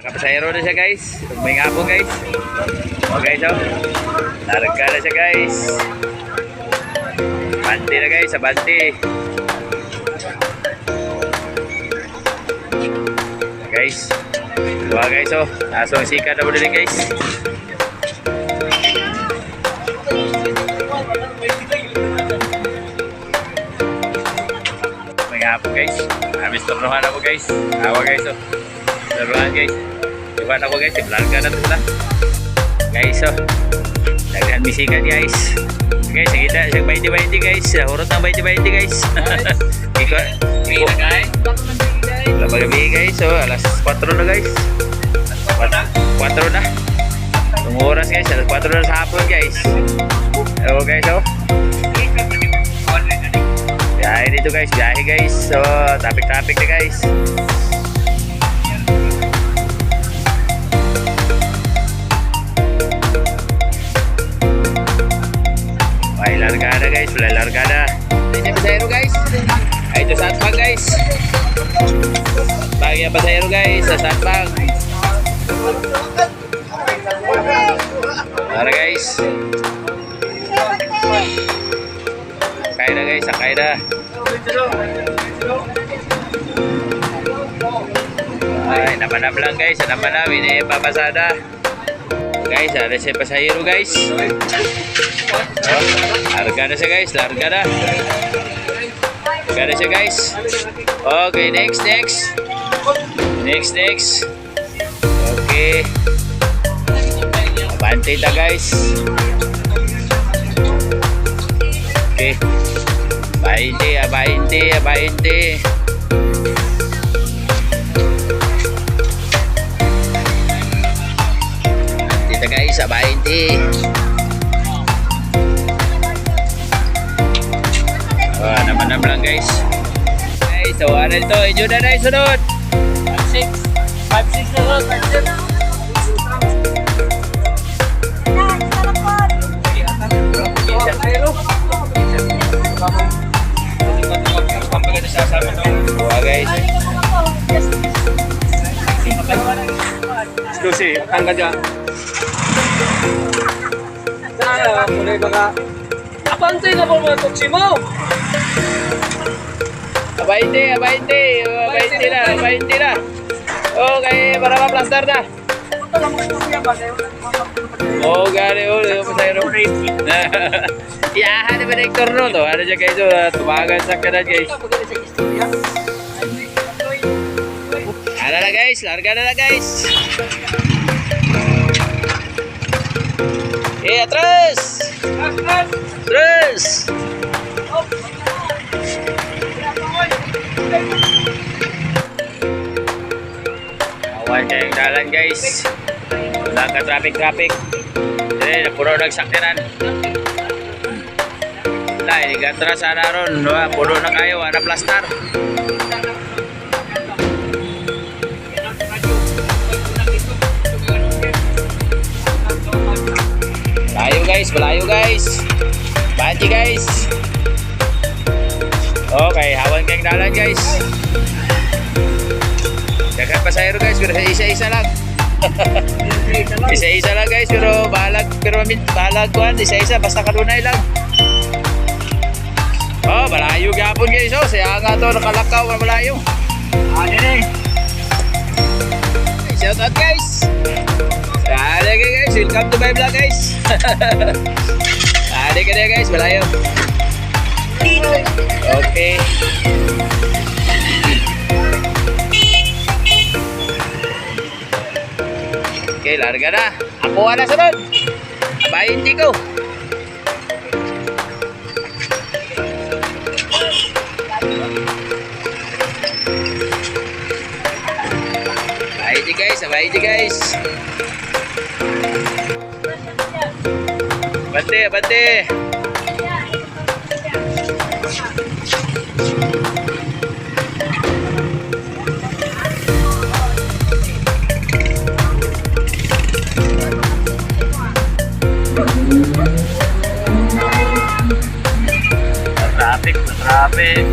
Kapasahero na siya guys. May nga po guys. O guys o. Larga na siya guys. Banti na guys. Sa banti. Guys. Dua guys o. Nasong sikat na mo din guys. May nga po guys. Habis turnuhan ako guys. Awa guys o. Turnuhan guys. Iwan ako guys. Larga na ito na. Guys o. Daghan misikat guys. Guys, kita siya 20-20 guys. Hurot ng 20-20 guys. Iko. Wala pa gabi guys. So, alas 4 na guys. 4 na. Itong oras guys. Alas 4 na sa hapon guys. Ewan guys oh. Biyahe dito guys. Biyahe guys. So, traffic na guys. May largada guys, wala largada. Ini pasahero guys. Ay, ito sandbag guys. Bagya pasahero guys, sa sandbag. Para guys. Sakay na guys, sakay na. Ay, namanap lang guys, namanap. Ini papasada. Guys, ada siya pasahero guys. Oh, larga na siya guys, larga na. Larga na siya guys. Okay, next. Okay. Abante ta guys. Okay. Abante. Dito guys, abante. Oh, naman lang guys. Guys, so ano ito? Inyo na na isunod. 5-6 na sunod. 5-6. Buha guys. Exclusive, tanggal dyan. Mulai baka abante na po mga tuksi mo. Abante na. Okay, para ma-plaster na. Oh, gani pasahero. Iyahan naman ang turno to. Ano siya guys, tumagan sa kanan guys. Ano na guys, larga na guys. Atras! Awan kayong dalan guys. Wala ka traffic. Dili, puro nagsaktiran. Wala, inigatras sana ron. Puro na kayo, ana plastar. Balayo guys. Banti guys. Okay, hawan kayong dalan guys. Dagan pasahero guys, pero isa-isa lang. Isa-isa lang guys, pero balag kuhan, isa-isa, basta kanunay lang. Oh, malayo gapon guys. Oh, saya nga to, nakalakaw na malayo. Shout out guys. Ada guys, welcome to my vlog guys. Ada ka na guys, malayo. Okay. Okay, larga na. Ako na sunod. Abayin di ko. Abayin di guys. Bante. Traffic.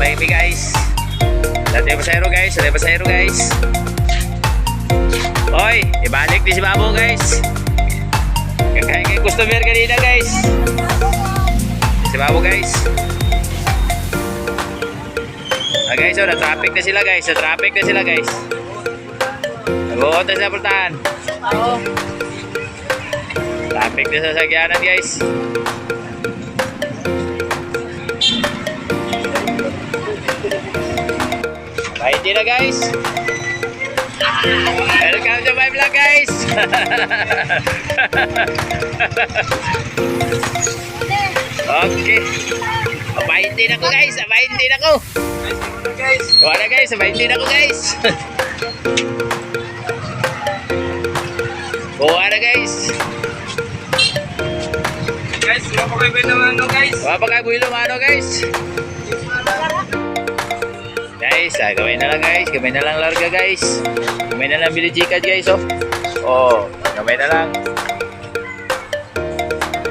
Miami guys. Dati pasayro guys. Dati pasayro guys. Hoy, ibalik ni si Babo guys. Kagaya kay customer kanina guys. Si Babo guys. Guys, oh, na-traffic na sila guys. Na-traffic na sila guys. Nag-uot na sa pultahan. Traffic na sa sagyanan guys. Hindi na guys. Welcome to my vlog guys. Okay. Abahinti na ko guys. Abahinti na ko. Wala guys. Abahinti na ko guys. Buha na guys. Guys, mapakaiba naman no guys. Mapakaiba naman guys. Guys, gawin na lang guys. Gawin na lang larga guys. Gawin na lang bilijikat guys oh. Oh, gawin na lang.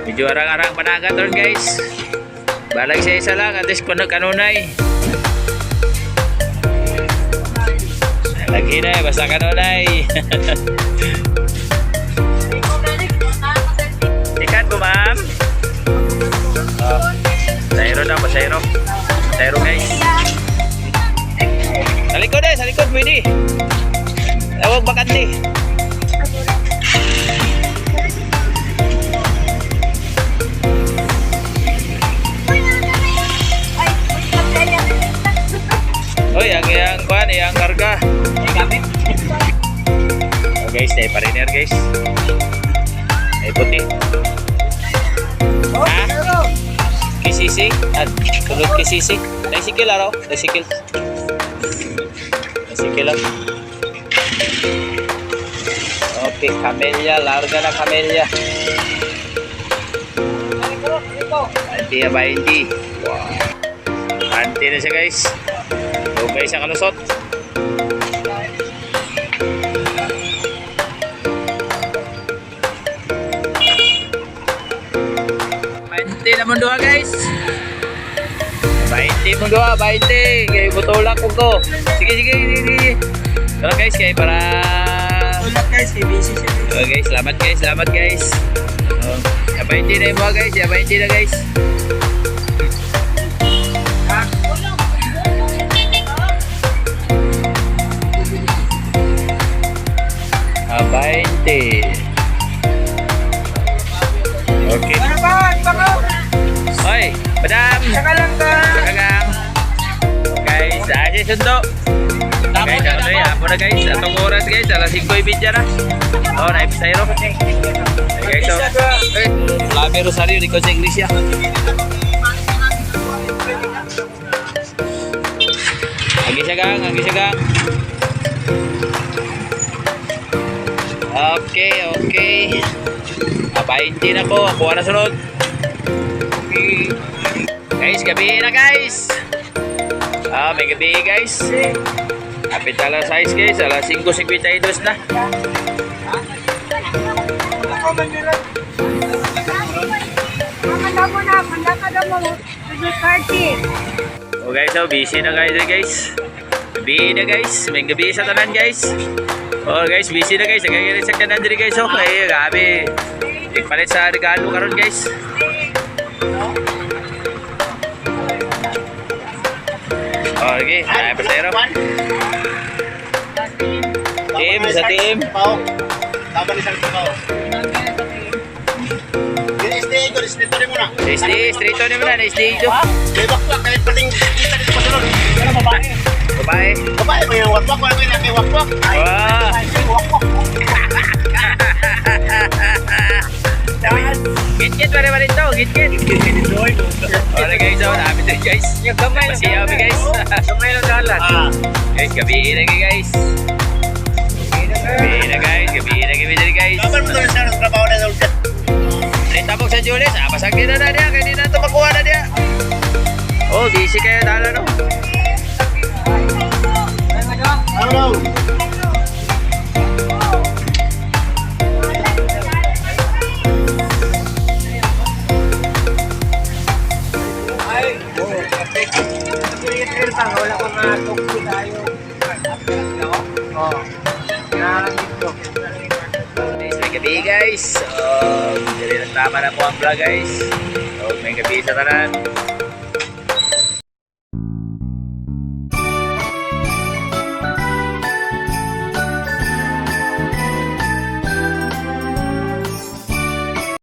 Medyo arang-arang panagat ron guys. Balag siya isa lang. At least kung kanunay. Lagi na eh. Basta kanunay. Ikat po ma'am. Oh, sayro na. Pasayro. Pasayro guys. Sa likod eh, sa likod pwede. Huwag bakante. Oy, yang kuan, yang karga. Oh guys, tayo pariner guys. Ay puti. Ha? Kisisi? Tulad kisisi? Tricycle araw? Tricycle. Sige lang. Okay, camellia. Larga na camellia. 20 ba 20? Wow. 20 na siya guys. Okay sa kalusot. Naman doa guys. 20 mo doa, 20. Kaya butulak ko to. Sige. Tara guys, kaya para... Salamat guys, kay busy siya. Okay guys, salamat guys. Oh, 20 na yung mga guys, 20 na guys. Ah, 20. Okay. Hoy, madam. Saka lang ka. Kagang. Guys, dahil sundo. Guys, ano yan? Apo na guys. Atong oras guys. Alas 5:30 na. Oh, naipasayro. Guys, so. Labi Rosario, di ko sa Iglesia. Agi siya gang. Okay. 20 na ko. Ako na sunod. Guys, gabi na guys. May gabi guys. Kapit alas 6 guys. Alas 5:52 na. Oh guys, so busy na guys. Gabi na guys. May gabi sa tanan guys. Oh guys, busy na guys. Nagagalit sa kanan diri guys. Okay, gabi. Ikpalit sa regalo karon guys. Okay, ay pasero. Team, sa team. Tama ni sa pao. Straight mo na. Straight ni mo na, stay ito. Wakwak kahit pating kita dito pa sunod. Ano babae? Babae. Babae mo yung wakwak, wala na kay wakwak. Wow. Wakwak. Git pa rin ito, git. Alright guys, dami tayo guys. Masiyaw mi guys. Gamay lang dalan. Guys, gabi na guys. Gabi na guys. Kapan mo doon sa trabaho na doon? Tabok sa Julius, pasagin na dia, kaya di na ito makuha na dia. Oh, busy kayo dala no. Hello. Oo. Naramit ko. Guys, may gabi guys. So, dili na tama na po ang vlog guys. So, may gabi sa tanan.